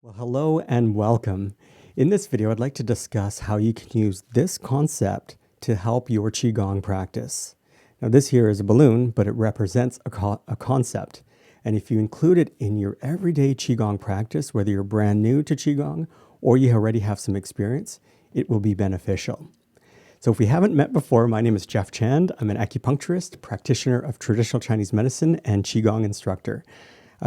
Well, hello and welcome. In this video, I'd like to discuss how you can use this concept to help your Qigong practice. Now, this here is a balloon, but it represents a concept. And if you include it in your everyday Qigong practice, whether you're brand new to Qigong or you already have some experience, it will be beneficial. So if we haven't met before, my name is Jeff Chand. I'm an acupuncturist, practitioner of traditional Chinese medicine, and Qigong instructor.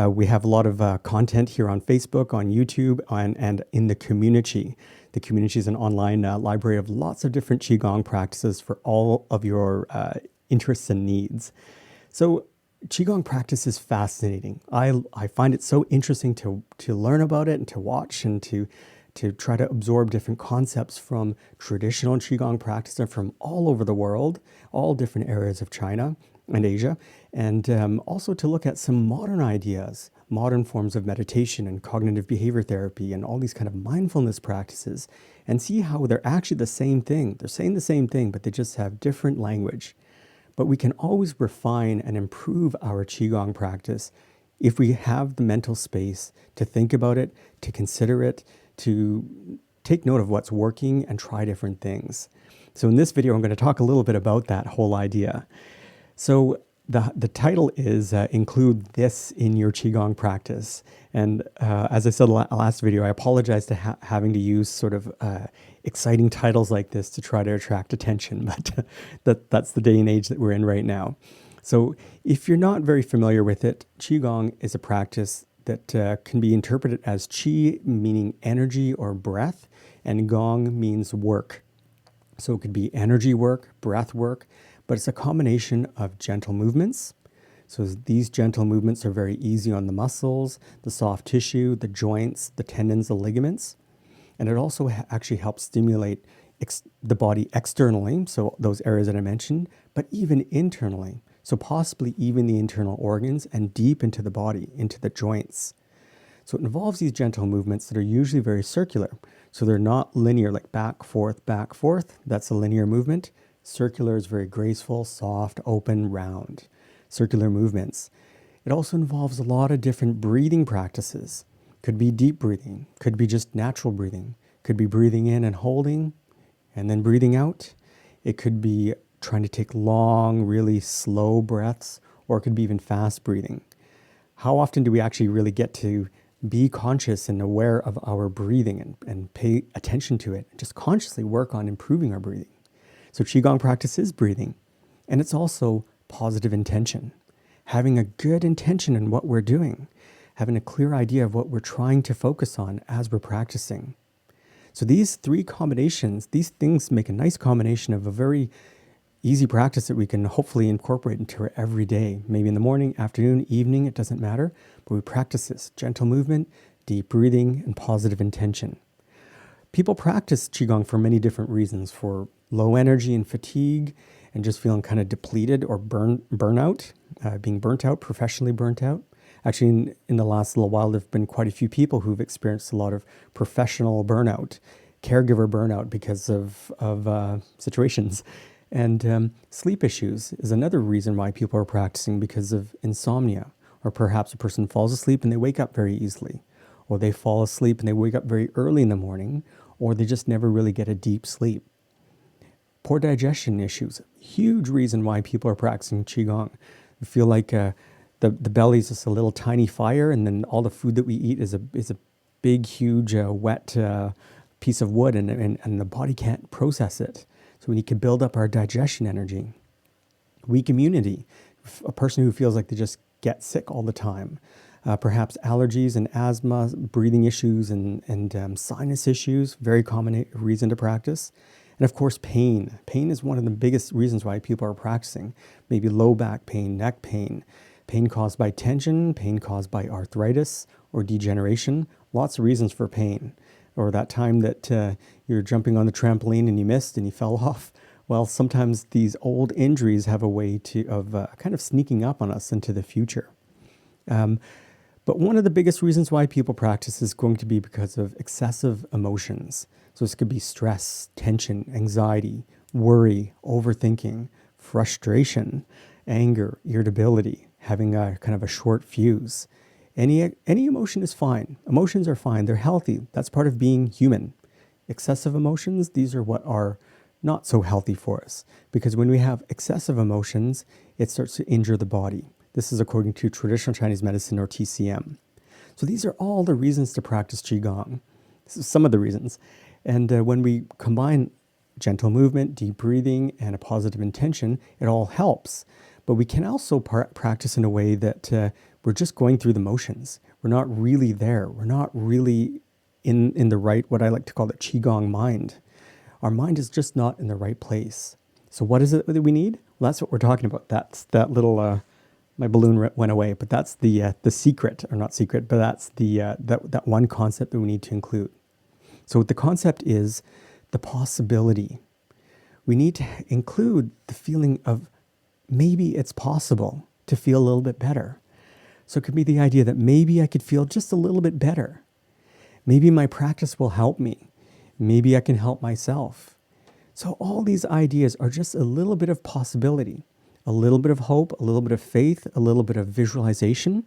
We have a lot of content here on Facebook, on YouTube, and in the Communi-Qi. The Communi-Qi is an online library of lots of different Qigong practices for all of your interests and needs. So Qigong practice is fascinating. I find it so interesting to learn about it and to watch and to try to absorb different concepts from traditional Qigong practice and from all over the world, all different areas of China and Asia, and also to look at some modern ideas, modern forms of meditation and cognitive behavior therapy and all these kind of mindfulness practices, and see how they're actually the same thing. They're saying the same thing, but they just have different language. But we can always refine and improve our Qigong practice if we have the mental space to think about it, to consider it, to take note of what's working and try different things. So in this video, I'm going to talk a little bit about that whole idea. So the title is Include This in Your Qigong Practice. And as I said last video, I apologize to having to use sort of exciting titles like this to try to attract attention, but that's the day and age that we're in right now. So if you're not very familiar with it, Qigong is a practice that can be interpreted as Qi, meaning energy or breath, and Gong means work. So it could be energy work, breath work, but it's a combination of gentle movements. So these gentle movements are very easy on the muscles, the soft tissue, the joints, the tendons, the ligaments. And it also actually helps stimulate the body externally, so those areas that I mentioned, but even internally. So possibly even the internal organs and deep into the body, into the joints. So it involves these gentle movements that are usually very circular. So they're not linear, like back, forth, that's a linear movement. Circular is very graceful, soft, open, round. Circular movements. It also involves a lot of different breathing practices. Could be deep breathing, could be just natural breathing, could be breathing in and holding, and then breathing out. It could be trying to take long, really slow breaths, or it could be even fast breathing. How often do we actually really get to be conscious and aware of our breathing and pay attention to it, and just consciously work on improving our breathing? So Qigong practice is breathing, and it's also positive intention. Having a good intention in what we're doing, having a clear idea of what we're trying to focus on as we're practicing. So these three combinations, these things make a nice combination of a very easy practice that we can hopefully incorporate into our everyday, maybe in the morning, afternoon, evening, it doesn't matter, but we practice this gentle movement, deep breathing, and positive intention. People practice Qigong for many different reasons, for low energy and fatigue, and just feeling kind of depleted or burnout, being burnt out, professionally burnt out. Actually, in the last little while, there have been quite a few people who've experienced a lot of professional burnout, caregiver burnout because of situations. And sleep issues is another reason why people are practicing, because of insomnia. Or perhaps a person falls asleep and they wake up very easily. Or they fall asleep and they wake up very early in the morning, or they just never really get a deep sleep. Poor digestion issues, huge reason why people are practicing Qigong. We feel like the belly is just a little tiny fire, and then all the food that we eat is a big, huge, wet piece of wood, and the body can't process it. So we need to build up our digestion energy. Weak immunity, a person who feels like they just get sick all the time. Perhaps allergies and asthma, breathing issues, and sinus issues, very common reason to practice. And of course, pain. Pain is one of the biggest reasons why people are practicing. Maybe low back pain, neck pain, pain caused by tension, pain caused by arthritis or degeneration. Lots of reasons for pain. Or that time that you're jumping on the trampoline and you missed and you fell off. Well, sometimes these old injuries have a way of kind of sneaking up on us into the future. But one of the biggest reasons why people practice is going to be because of excessive emotions. So this could be stress, tension, anxiety, worry, overthinking, frustration, anger, irritability, having a kind of a short fuse. Any emotion is fine. Emotions are fine. They're healthy. That's part of being human. Excessive emotions, these are what are not so healthy for us, because when we have excessive emotions, it starts to injure the body. This is according to traditional Chinese medicine, or TCM. So these are all the reasons to practice Qigong. This is some of the reasons. And when we combine gentle movement, deep breathing, and a positive intention, it all helps. But we can also practice in a way that we're just going through the motions. We're not really there. We're not really in the right, what I like to call the Qigong mind. Our mind is just not in the right place. So what is it that we need? Well, that's what we're talking about. That's that little, my balloon went away, but that's the secret, or not secret, but that's that one concept that we need to include. So the concept is the possibility. We need to include the feeling of maybe it's possible to feel a little bit better. So it could be the idea that maybe I could feel just a little bit better. Maybe my practice will help me. Maybe I can help myself. So all these ideas are just a little bit of possibility, a little bit of hope, a little bit of faith, a little bit of visualization.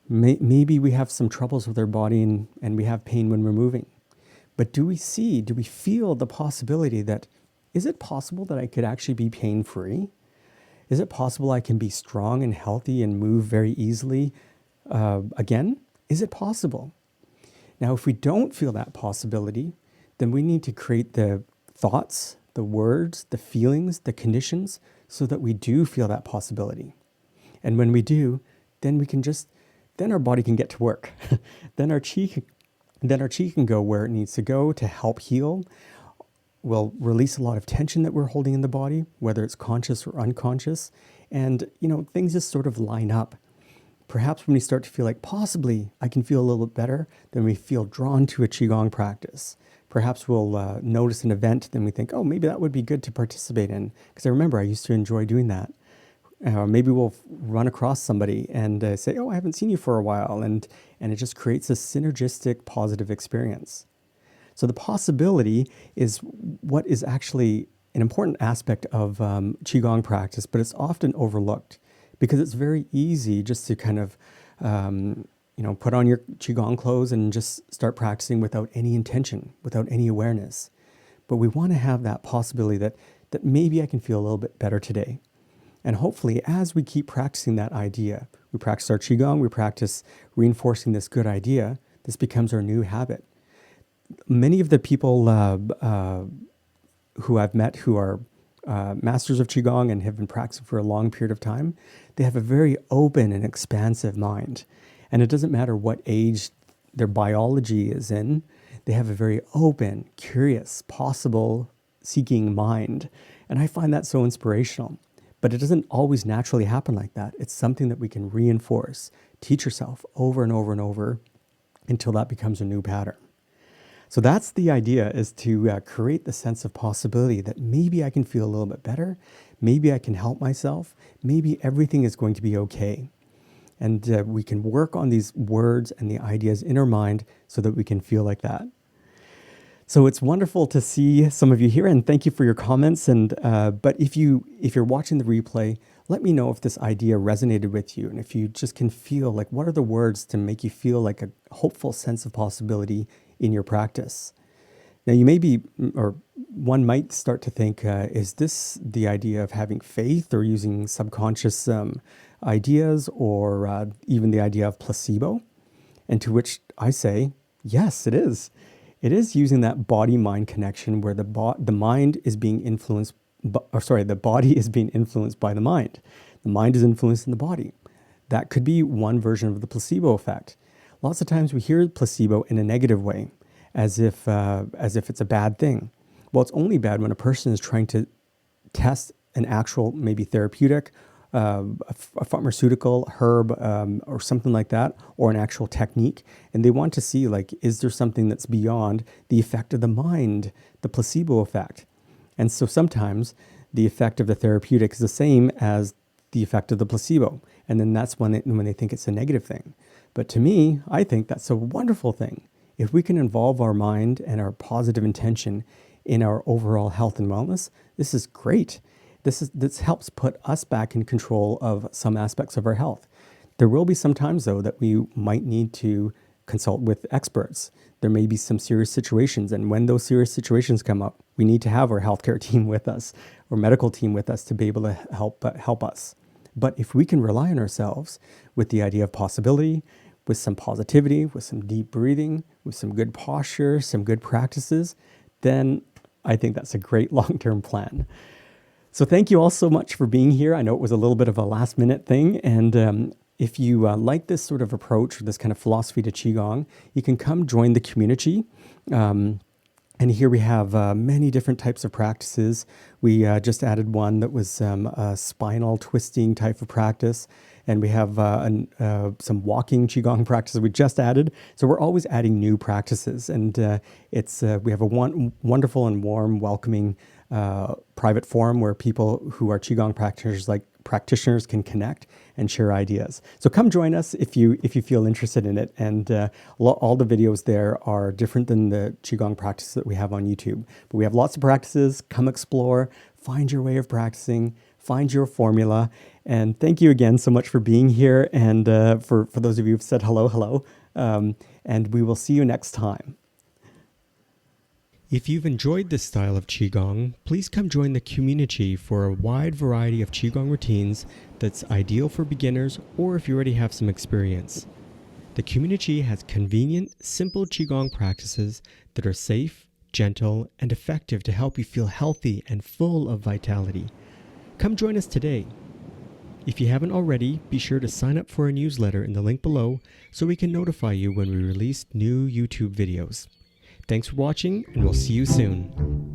Maybe we have some troubles with our body and we have pain when we're moving. But do we feel the possibility that, is it possible that I could actually be pain-free? Is it possible I can be strong and healthy and move very easily again? Is it possible? Now, if we don't feel that possibility, then we need to create the thoughts, the words, the feelings, the conditions, so that we do feel that possibility. And when we do, then our body can get to work. Then our Qi can go where it needs to go to help heal. We'll release a lot of tension that we're holding in the body, whether it's conscious or unconscious. And, things just sort of line up. Perhaps when we start to feel like possibly I can feel a little bit better, then we feel drawn to a Qigong practice. Perhaps we'll notice an event, then we think, oh, maybe that would be good to participate in. Because I remember I used to enjoy doing that. Maybe we'll run across somebody and say, oh, I haven't seen you for a while. And it just creates a synergistic, positive experience. So the possibility is what is actually an important aspect of Qigong practice, but it's often overlooked because it's very easy just to kind of, put on your Qigong clothes and just start practicing without any intention, without any awareness. But we want to have that possibility that maybe I can feel a little bit better today. And hopefully, as we keep practicing that idea, we practice our Qigong, we practice reinforcing this good idea, this becomes our new habit. Many of the people who I've met who are masters of Qigong and have been practicing for a long period of time, they have a very open and expansive mind. And it doesn't matter what age their biology is in, they have a very open, curious, possible seeking mind. And I find that so inspirational. But it doesn't always naturally happen like that. It's something that we can reinforce, teach yourself over and over and over until that becomes a new pattern. So that's the idea, is to create the sense of possibility that maybe I can feel a little bit better, maybe I can help myself, maybe everything is going to be okay. And we can work on these words and the ideas in our mind so that we can feel like that. So it's wonderful to see some of you here, and thank you for your comments. And but if you're watching the replay, let me know if this idea resonated with you, and if you just can feel like, what are the words to make you feel like a hopeful sense of possibility in your practice. Now you may be, or one might start to think, is this the idea of having faith or using subconscious ideas, or even the idea of placebo? And to which I say, yes, it is. It is using that body-mind connection where the mind is being influenced, the body is being influenced by the mind. The mind is influencing the body. That could be one version of the placebo effect. Lots of times we hear placebo in a negative way, as if it's a bad thing. Well, it's only bad when a person is trying to test an actual, maybe therapeutic, a pharmaceutical herb, or something like that, or an actual technique, and they want to see, like, is there something that's beyond the effect of the mind, the placebo effect? And so sometimes the effect of the therapeutic is the same as the effect of the placebo, and then that's when they think it's a negative thing. But to me, I think that's a wonderful thing. If we can involve our mind and our positive intention in our overall health and wellness, this is great. This helps put us back in control of some aspects of our health. There will be some times, though, that we might need to consult with experts. There may be some serious situations, and when those serious situations come up, we need to have our healthcare team with us or medical team with us to be able to help us. But if we can rely on ourselves with the idea of possibility, with some positivity, with some deep breathing, with some good posture, some good practices, then I think that's a great long-term plan. So thank you all so much for being here. I know it was a little bit of a last-minute thing, and if you like this sort of approach, this kind of philosophy to Qigong, you can come join the Communi-Qi. And here we have many different types of practices. We just added one that was a spinal twisting type of practice. And we have some walking Qigong practices we just added. So we're always adding new practices. And we have a wonderful and warm, welcoming private forum where people who are Qigong practitioners can connect and share ideas. So come join us if you feel interested in it. And all the videos there are different than the Qigong practices that we have on YouTube. But we have lots of practices. Come explore, find your way of practicing, find your formula. And thank you again so much for being here. And for those of you who've said hello. And we will see you next time. If you've enjoyed this style of Qigong, please come join the Communi-Qi for a wide variety of Qigong routines that's ideal for beginners or if you already have some experience. The Communi-Qi has convenient, simple Qigong practices that are safe, gentle, and effective to help you feel healthy and full of vitality. Come join us today. If you haven't already, be sure to sign up for our newsletter in the link below so we can notify you when we release new YouTube videos. Thanks for watching, and we'll see you soon.